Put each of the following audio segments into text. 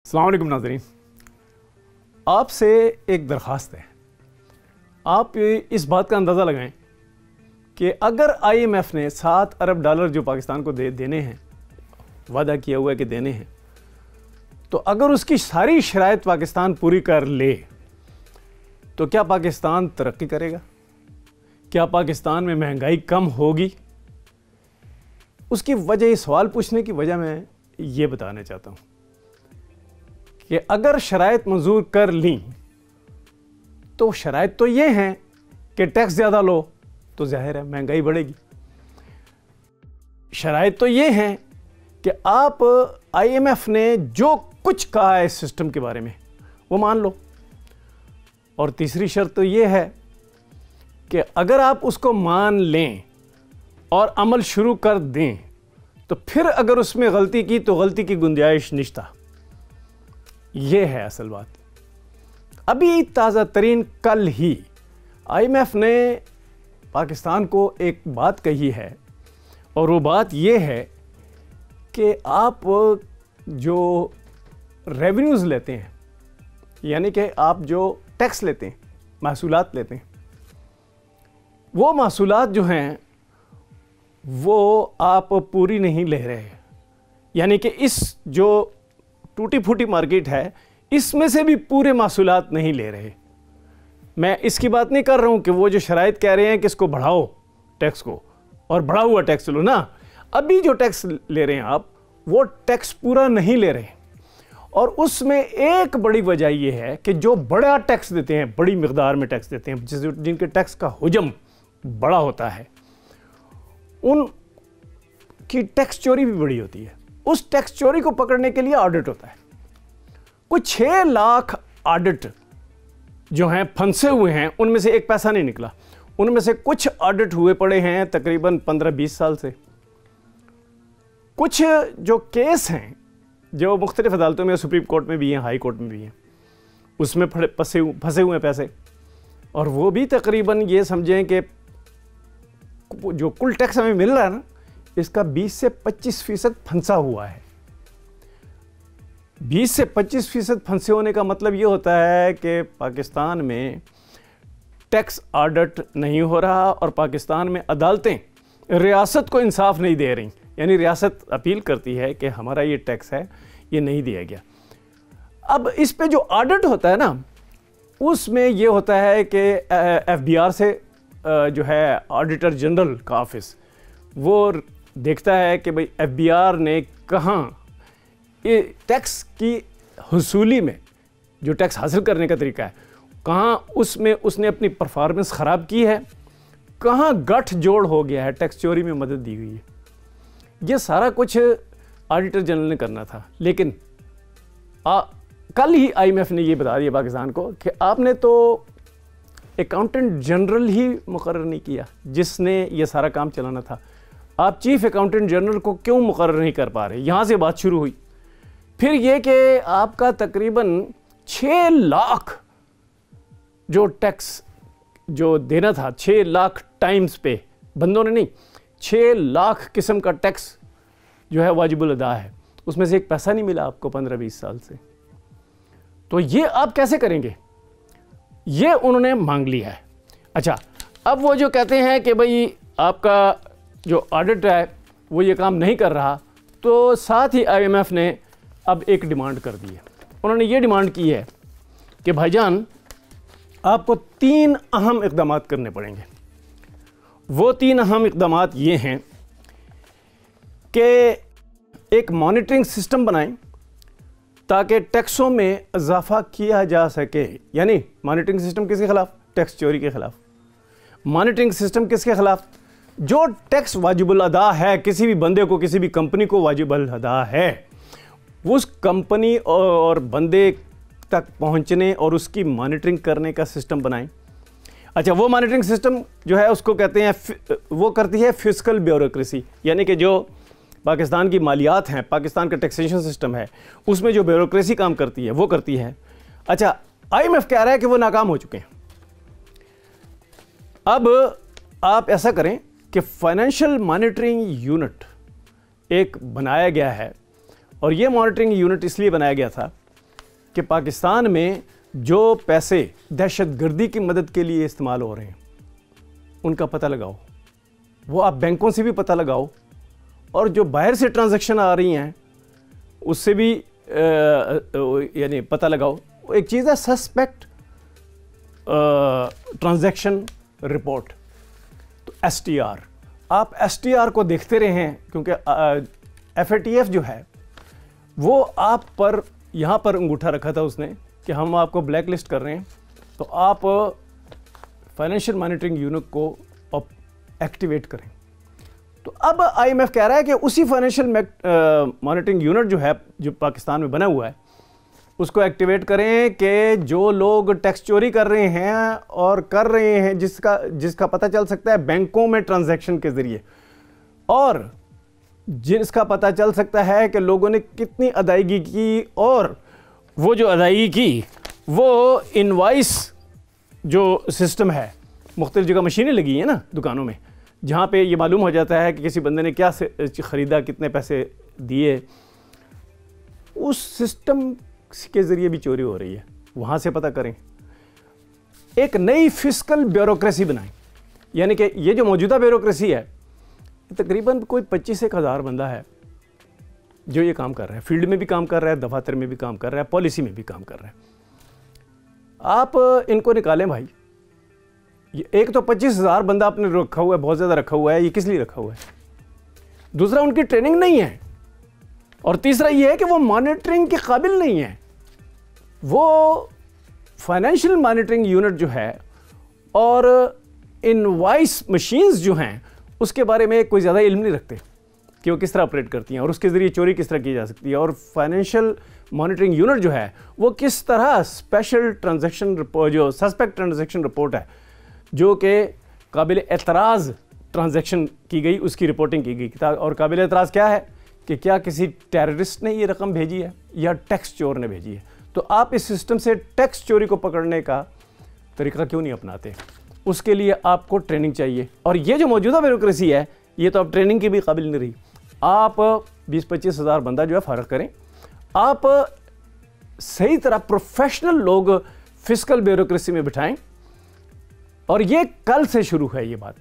अस्सलाम वालेकुम नाज़रीन, आपसे एक दरख्वास्त है। आप इस बात का अंदाज़ा लगाएं कि अगर IMF ने $7 अरब जो पाकिस्तान को देने हैं, वादा किया हुआ है कि देने हैं, तो अगर उसकी सारी शराइत पाकिस्तान पूरी कर ले तो क्या पाकिस्तान तरक्की करेगा? क्या पाकिस्तान में महंगाई कम होगी? उसकी वजह, ये सवाल पूछने की वजह मैं ये बताना चाहता हूँ कि अगर शराइत मंजूर कर ली तो शराइत तो ये हैं कि टैक्स ज़्यादा लो तो जाहिर है महंगाई बढ़ेगी। शराइत तो ये हैं कि आप IMF ने जो कुछ कहा है इस सिस्टम के बारे में वो मान लो। और तीसरी शर्त तो ये है कि अगर आप उसको मान लें और अमल शुरू कर दें तो फिर अगर उसमें गलती की तो गलती की गुंजाइश निश्ता। ये है असल बात। अभी ताज़ा तरीन कल ही IMF ने पाकिस्तान को एक बात कही है और वो बात ये है कि आप जो रेवेन्यूज़ लेते हैं, यानी कि आप जो टैक्स लेते हैं, महसूलात लेते हैं, वो महसूलात जो हैं वो आप पूरी नहीं ले रहे। यानी कि इस जो टूटी फूटी मार्केट है इसमें से भी पूरे महसूलात नहीं ले रहे। मैं इसकी बात नहीं कर रहा हूं कि वो जो शराइत कह रहे हैं कि इसको बढ़ाओ टैक्स को और बढ़ा हुआ टैक्स लो ना। अभी जो टैक्स ले रहे हैं आप वो टैक्स पूरा नहीं ले रहे और उसमें एक बड़ी वजह यह है कि जो बड़ा टैक्स देते हैं, बड़ी मिकदार में टैक्स देते हैं, जिनके टैक्स का हुजम बड़ा होता है, उनकी टैक्स चोरी भी बड़ी होती है। उस टैक्स चोरी को पकड़ने के लिए ऑडिट होता है। कुछ 6 लाख ऑडिट जो हैं फंसे हुए हैं, उनमें से एक पैसा नहीं निकला। उनमें से कुछ ऑडिट हुए पड़े हैं तकरीबन 15-20 साल से। कुछ जो केस हैं जो मुख्तलिफ अदालतों में, सुप्रीम कोर्ट में भी हैं, हाई कोर्ट में भी हैं, उसमें फंसे हुए पैसे, और वो भी तकरीबन ये समझें कि जो कुल टैक्स हमें मिल रहा है ना, इसका 20 से 25% फंसा हुआ है। 20 से 25% फंसे होने का मतलब ये होता है कि पाकिस्तान में टैक्स ऑडिट नहीं हो रहा और पाकिस्तान में अदालतें रियासत को इंसाफ नहीं दे रही। यानी रियासत अपील करती है कि हमारा ये टैक्स है, ये नहीं दिया गया। अब इस पे जो ऑडिट होता है ना, उसमें ये होता है कि FBR से जो है ऑडिटर जनरल का ऑफिस, वो देखता है कि भाई FBR ने कहाँ ये टैक्स की हुसूली में, जो टैक्स हासिल करने का तरीका है, कहाँ उसमें उसने अपनी परफॉर्मेंस ख़राब की है, कहाँ गठ जोड़ हो गया है, टैक्स चोरी में मदद दी हुई है। ये सारा कुछ ऑडिटर जनरल ने करना था। लेकिन कल ही IMF ने ये बता दिया पाकिस्तान को कि आपने तो अकाउंटेंट जनरल ही मुकर्रर नहीं किया जिसने ये सारा काम चलाना था। आप चीफ अकाउंटेंट जनरल को क्यों मुकर्रर नहीं कर पा रहे? यहाँ से बात शुरू हुई। फिर ये कि आपका तकरीबन 6 लाख जो टैक्स जो देना था, 6 लाख टाइम्स पे, बंदों ने नहीं, 6 लाख किस्म का टैक्स जो है वाजिबुल अदा है, उसमें से एक पैसा नहीं मिला आपको 15-20 साल से। तो ये आप कैसे करेंगे? ये उन्होंने मांग लिया है। अच्छा, अब वो जो कहते हैं कि भाई आपका जो ऑडिट है वो ये काम नहीं कर रहा, तो साथ ही IMF ने अब एक डिमांड कर दी है। उन्होंने ये डिमांड की है कि भाईजान आपको 3 अहम इक़दाम करने पड़ेंगे। वो 3 अहम इक़दाम ये हैं कि एक मॉनिटरिंग सिस्टम बनाएं ताकि टैक्सों में इजाफा किया जा सके। यानी मॉनिटरिंग सिस्टम किसके खिलाफ? टैक्स चोरी के खिलाफ। मॉनिटरिंग सिस्टम किसके खिलाफ? जो टैक्स वाजिबुल अदा है, किसी भी बंदे को, किसी भी कंपनी को वाजिबुल अदा है, उस कंपनी और बंदे तक पहुंचने और उसकी मॉनिटरिंग करने का सिस्टम बनाएं। अच्छा, वो मॉनिटरिंग सिस्टम जो है उसको कहते हैं, वो करती है फिस्कल ब्यूरोक्रेसी। यानी कि जो पाकिस्तान की मालियात हैं, पाकिस्तान का टैक्सेशन सिस्टम है, उसमें जो ब्यूरोक्रेसी काम करती है वो करती है। अच्छा, IMF कह रहा है कि वो नाकाम हो चुके हैं। अब आप ऐसा करें कि फाइनेंशियल मॉनिटरिंग यूनिट एक बनाया गया है, और ये मॉनिटरिंग यूनिट इसलिए बनाया गया था कि पाकिस्तान में जो पैसे दहशतगर्दी की मदद के लिए इस्तेमाल हो रहे हैं उनका पता लगाओ, वो आप बैंकों से भी पता लगाओ, और जो बाहर से ट्रांजैक्शन आ रही हैं उससे भी यानी पता लगाओ। एक चीज़ है सस्पेक्ट ट्रांजैक्शन रिपोर्ट, तो STR, आप STR को देखते रहें, क्योंकि FATF जो है वो आप पर यहाँ पर अंगूठा रखा था उसने कि हम आपको ब्लैक लिस्ट कर रहे हैं, तो आप फाइनेंशियल मॉनिटरिंग यूनिट को एक्टिवेट करें। तो अब IMF कह रहा है कि उसी फाइनेंशियल मॉनिटरिंग यूनिट जो है, जो पाकिस्तान में बना हुआ है, उसको एक्टिवेट करें कि जो लोग टैक्स चोरी कर रहे हैं और कर रहे हैं जिसका पता चल सकता है बैंकों में ट्रांजैक्शन के ज़रिए, और जिसका पता चल सकता है कि लोगों ने कितनी अदायगी की, और वो जो अदायगी की वो इनवाइस जो सिस्टम है, मुख्तलिफ जगह मशीनें लगी हैं ना दुकानों में, जहाँ पे ये मालूम हो जाता है कि किसी बंदे ने क्या ख़रीदा, कितने पैसे दिए, उस सिस्टम के ज़रिए भी चोरी हो रही है, वहाँ से पता करें। एक नई फिस्कल ब्यूरोक्रेसी बनाएं, यानी कि ये जो मौजूदा ब्यूरोक्रेसी है तकरीबन कोई 25-1 हज़ार बंदा है जो ये काम कर रहा है, फील्ड में भी काम कर रहा है, दफातर में भी काम कर रहा है, पॉलिसी में भी काम कर रहा है। आप इनको निकालें भाई। एक तो 25,000 बंदा आपने रखा हुआ है, बहुत ज़्यादा रखा हुआ है, ये किस लिए रखा हुआ है? दूसरा, उनकी ट्रेनिंग नहीं है, और तीसरा ये है कि वो मॉनिटरिंग के काबिल नहीं है। वो फाइनेंशियल मॉनिटरिंग यूनिट जो है और इनवाइस मशीन्स जो हैं उसके बारे में कोई ज़्यादा इल्म नहीं रखते कि वो किस तरह ऑपरेट करती हैं और उसके ज़रिए चोरी किस तरह की जा सकती है। और फाइनेंशियल मॉनिटरिंग यूनिट जो है वो किस तरह स्पेशल ट्रांजैक्शन रिपोर्ट, जो सस्पेक्ट ट्रांजैक्शन रिपोर्ट है, जो कि काबिल एतराज़ ट्रांजैक्शन की गई, उसकी रिपोर्टिंग की गई। और काबिल एतराज़ क्या है कि क्या किसी टेररिस्ट ने ये रकम भेजी है या टैक्स चोर ने भेजी है। तो आप इस सिस्टम से टैक्स चोरी को पकड़ने का तरीका क्यों नहीं अपनाते? उसके लिए आपको ट्रेनिंग चाहिए, और ये जो मौजूदा ब्यूरोक्रेसी है ये तो अब ट्रेनिंग की भी काबिल नहीं रही। आप 20-25 हज़ार बंदा जो है फ़र्क करें, आप सही तरह प्रोफेशनल लोग फिस्कल ब्यूरोक्रेसी में बिठाएं, और ये कल से शुरू है ये बात।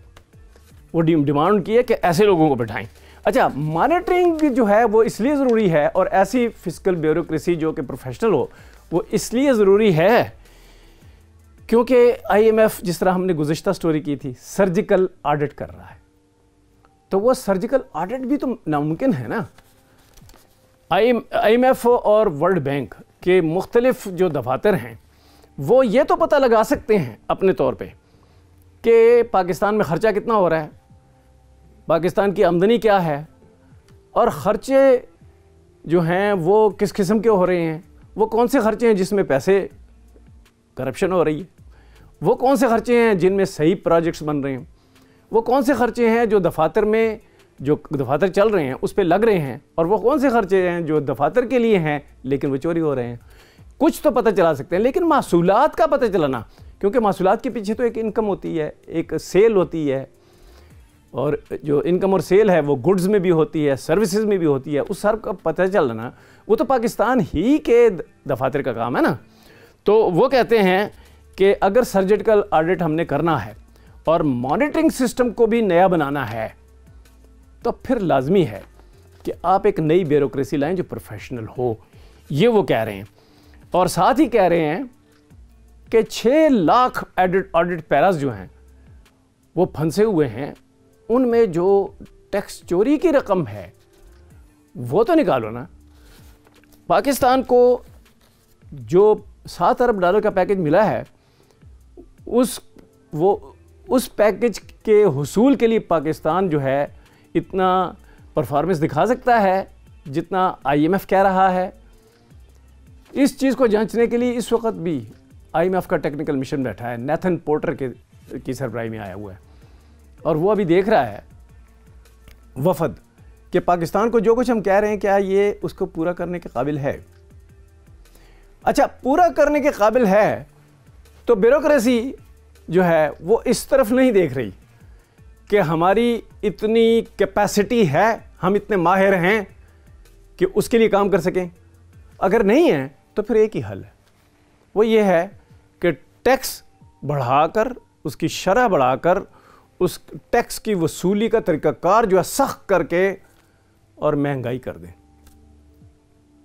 वो डिमांड की है कि ऐसे लोगों को बिठाएं। अच्छा, मॉनिटरिंग जो है वो इसलिए ज़रूरी है, और ऐसी फिस्कल ब्यूरोक्रेसी जो कि प्रोफेशनल हो वो इसलिए ज़रूरी है क्योंकि IMF, जिस तरह हमने गुज़िश्ता स्टोरी की थी, सर्जिकल ऑडिट कर रहा है। तो वो सर्जिकल ऑडिट भी तो नामुमकिन है ना। IMF और वर्ल्ड बैंक के मुख्तलिफ जो दफातर हैं वो ये तो पता लगा सकते हैं अपने तौर पे कि पाकिस्तान में ख़र्चा कितना हो रहा है, पाकिस्तान की आमदनी क्या है, और ख़र्चे जो हैं वो किस किस्म के हो रहे हैं, वो कौन से ख़र्चे हैं जिसमें पैसे करप्शन हो रही है, वो कौन से ख़र्चे हैं जिनमें सही प्रोजेक्ट्स बन रहे हैं, वो कौन से ख़र्चे हैं जो दफातर में जो दफातर चल रहे हैं उस पर लग रहे हैं, और वो कौन से ख़र्चे हैं जो दफातर के लिए हैं लेकिन वो चोरी हो रहे हैं। कुछ तो पता चला सकते हैं, लेकिन मासूलात का पता चलाना, क्योंकि मासूलात के पीछे तो एक इनकम होती है, एक सेल होती है, और जो इनकम और सेल है वो गुड्स में भी होती है, सर्विसेज में भी होती है, उस सब का पता चलना वो तो पाकिस्तान ही के दफातर का काम है ना। तो वो कहते हैं कि अगर सर्जिकल ऑडिट हमने करना है और मॉनिटरिंग सिस्टम को भी नया बनाना है तो फिर लाजमी है कि आप एक नई ब्यूरोक्रेसी लाएं जो प्रोफेशनल हो, ये वो कह रहे हैं। और साथ ही कह रहे हैं कि 6 लाख ऑडिट पैरास जो हैं वो फंसे हुए हैं, उनमें जो टैक्स चोरी की रकम है वो तो निकालो ना। पाकिस्तान को जो $7 अरब का पैकेज मिला है उस पैकेज के हुसूल के लिए पाकिस्तान जो है इतना परफॉर्मेंस दिखा सकता है जितना IMF कह रहा है। इस चीज़ को जांचने के लिए इस वक्त भी IMF का टेक्निकल मिशन बैठा है, नेथन पोर्टर की सरबराही में आया हुआ है, और वो अभी देख रहा है वफद कि पाकिस्तान को जो कुछ हम कह रहे हैं क्या ये उसको पूरा करने के काबिल है। अच्छा, पूरा करने के काबिल है तो ब्यूरोक्रेसी जो है वो इस तरफ नहीं देख रही कि हमारी इतनी कैपेसिटी है, हम इतने माहिर हैं कि उसके लिए काम कर सकें। अगर नहीं है तो फिर एक ही हल है, वो ये है कि टैक्स बढ़ाकर, उसकी शरह बढ़ाकर, उस टैक्स की वसूली का तरीक़ाकार जो है सख्त करके और महंगाई कर दें।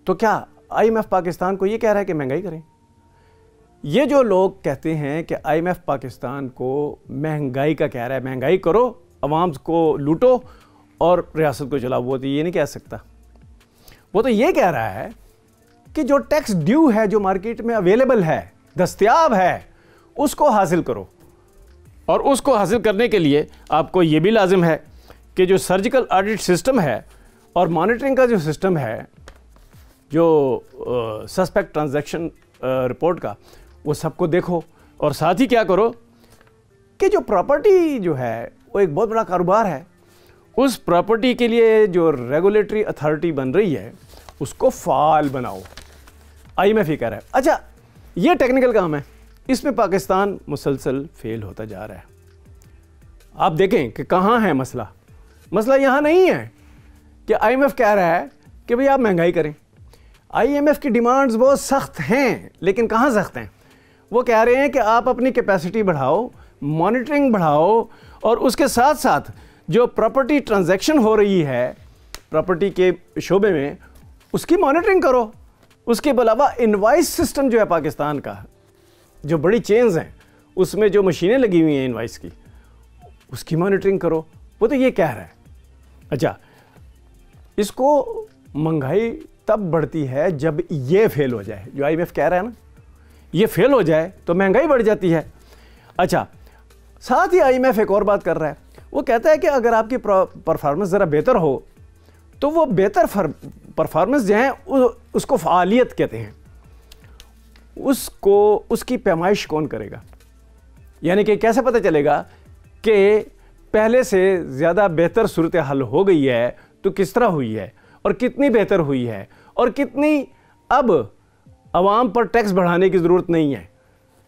तो क्या IMF पाकिस्तान को ये कह रहा है कि महंगाई करें? ये जो लोग कहते हैं कि IMF पाकिस्तान को महंगाई का कह रहा है, महंगाई करो, अवाम को लूटो और रियासत को चलाओ, वो तो ये नहीं कह सकता। वो तो ये कह रहा है कि जो टैक्स ड्यू है, जो मार्केट में अवेलेबल है, दस्तयाब है, उसको हासिल करो। और उसको हासिल करने के लिए आपको ये भी लाजिम है कि जो सर्जिकल ऑडिट सिस्टम है और मॉनिटरिंग का जो सिस्टम है, जो सस्पेक्ट ट्रांजैक्शन रिपोर्ट का, वो सबको देखो। और साथ ही क्या करो कि जो प्रॉपर्टी जो है वो एक बहुत बड़ा कारोबार है, उस प्रॉपर्टी के लिए जो रेगुलेटरी अथॉरिटी बन रही है उसको फाल बनाओ। IMF ही कह रहा है। अच्छा, ये टेक्निकल काम है, इसमें पाकिस्तान मुसलसल फेल होता जा रहा है। आप देखें कि कहाँ है मसला। मसला यहाँ नहीं है कि IMF कह रहा है कि भाई आप महंगाई करें। IMF की डिमांड्स बहुत सख्त हैं, लेकिन कहाँ सख्त हैं? वो कह रहे हैं कि आप अपनी कैपेसिटी बढ़ाओ, मॉनिटरिंग बढ़ाओ, और उसके साथ साथ जो प्रॉपर्टी ट्रांजैक्शन हो रही है प्रॉपर्टी के शोबे में, उसकी मॉनिटरिंग करो। उसके अलावा इनवाइस सिस्टम जो है पाकिस्तान का, जो बड़ी चेन्स हैं उसमें जो मशीनें लगी हुई हैं इनवाइस की, उसकी मॉनिटरिंग करो। वो तो ये कह रहा है। अच्छा, इसको महंगाई तब बढ़ती है जब ये फेल हो जाए, जो IMF कह रहा है ना, ये फेल हो जाए तो महंगाई बढ़ जाती है। अच्छा, साथ ही IMF एक और बात कर रहा है, वो कहता है कि अगर आपकी परफॉर्मेंस ज़रा बेहतर हो तो वो बेहतर परफॉर्मेंस जो है उसको फ़आलियत कहते हैं, उसकी पैमाइश कौन करेगा? यानी कि कैसे पता चलेगा कि पहले से ज़्यादा बेहतर सूरत हाल हो गई है तो किस तरह हुई है, और कितनी बेहतर हुई है, और कितनी अब आवाम पर टैक्स बढ़ाने की ज़रूरत नहीं है।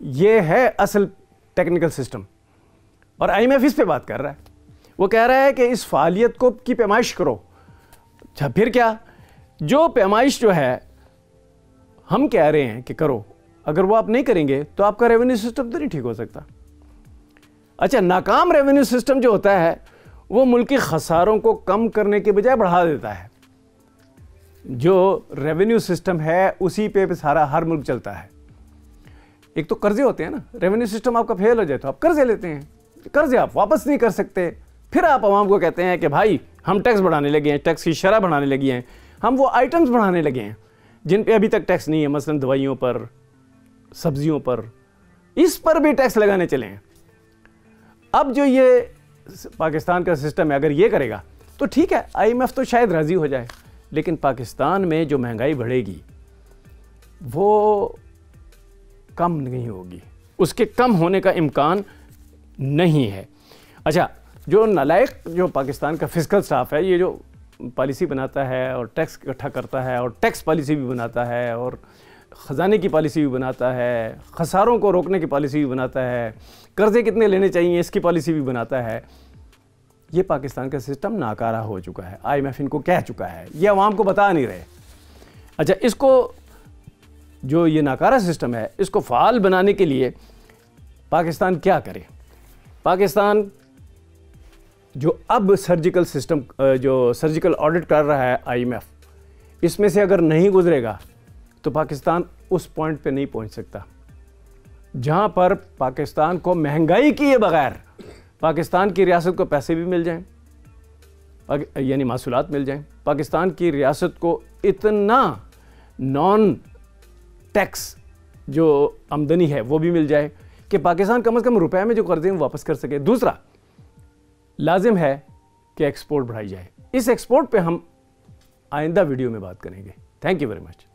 ये है असल टेक्निकल सिस्टम, और IMF इस पे बात कर रहा है। वो कह रहा है कि इस फ़ालियत को की पैमाइश करो। अच्छा, फिर क्या? जो पैमाइश जो है हम कह रहे हैं कि करो, अगर वो आप नहीं करेंगे तो आपका रेवेन्यू सिस्टम तो नहीं ठीक हो सकता। अच्छा, नाकाम रेवेन्यू सिस्टम जो होता है वो मुल्की खसारों को कम करने के बजाय बढ़ा देता है। जो रेवेन्यू सिस्टम है उसी पे सारा हर मुल्क चलता है। एक तो कर्जे होते हैं ना, रेवेन्यू सिस्टम आपका फेल हो जाए तो आप कर्जे लेते हैं, कर्जे आप वापस नहीं कर सकते, फिर आप आवाम को कहते हैं कि भाई हम टैक्स बढ़ाने लगे हैं, टैक्स की शरह बढ़ाने लगी हैं, हम वो आइटम्स बढ़ाने लगे हैं जिन पे अभी तक टैक्स नहीं है, मसलन दवाइयों पर, सब्जियों पर, इस पर भी टैक्स लगाने चले हैं। अब जो ये पाकिस्तान का सिस्टम है, अगर ये करेगा तो ठीक है, IMF तो शायद राज़ी हो जाए, लेकिन पाकिस्तान में जो महंगाई बढ़ेगी वो कम नहीं होगी, उसके कम होने का इम्कान नहीं है। अच्छा, जो नालायक जो पाकिस्तान का फिस्कल स्टाफ है, ये जो पॉलिसी बनाता है और टैक्स इकट्ठा करता है और टैक्स पॉलिसी भी बनाता है और ख़जाने की पॉलिसी भी बनाता है, खसारों को रोकने की पॉलिसी भी बनाता है, कर्ज़े कितने लेने चाहिए इसकी पॉलिसी भी बनाता है, ये पाकिस्तान का सिस्टम नाकारा हो चुका है। IMF इनको कह चुका है, ये अवाम को बता नहीं रहे। अच्छा, इसको जो ये नाकारा सिस्टम है इसको फ़ाल बनाने के लिए पाकिस्तान क्या करे? पाकिस्तान जो अब सर्जिकल सिस्टम, जो सर्जिकल ऑडिट कर रहा है IMF, इसमें से अगर नहीं गुजरेगा तो पाकिस्तान उस पॉइंट पे नहीं पहुंच सकता जहां पर पाकिस्तान को महंगाई किए बगैर पाकिस्तान की रियासत को पैसे भी मिल जाएं, यानी मासूलात मिल जाएं, पाकिस्तान की रियासत को इतना नॉन टैक्स जो आमदनी है वो भी मिल जाए कि पाकिस्तान कम से कम रुपए में जो कर्जे हैं वापस कर सके। दूसरा, लाजिम है कि एक्सपोर्ट बढ़ाई जाए। इस एक्सपोर्ट पे हम आइंदा वीडियो में बात करेंगे। Thank you very much.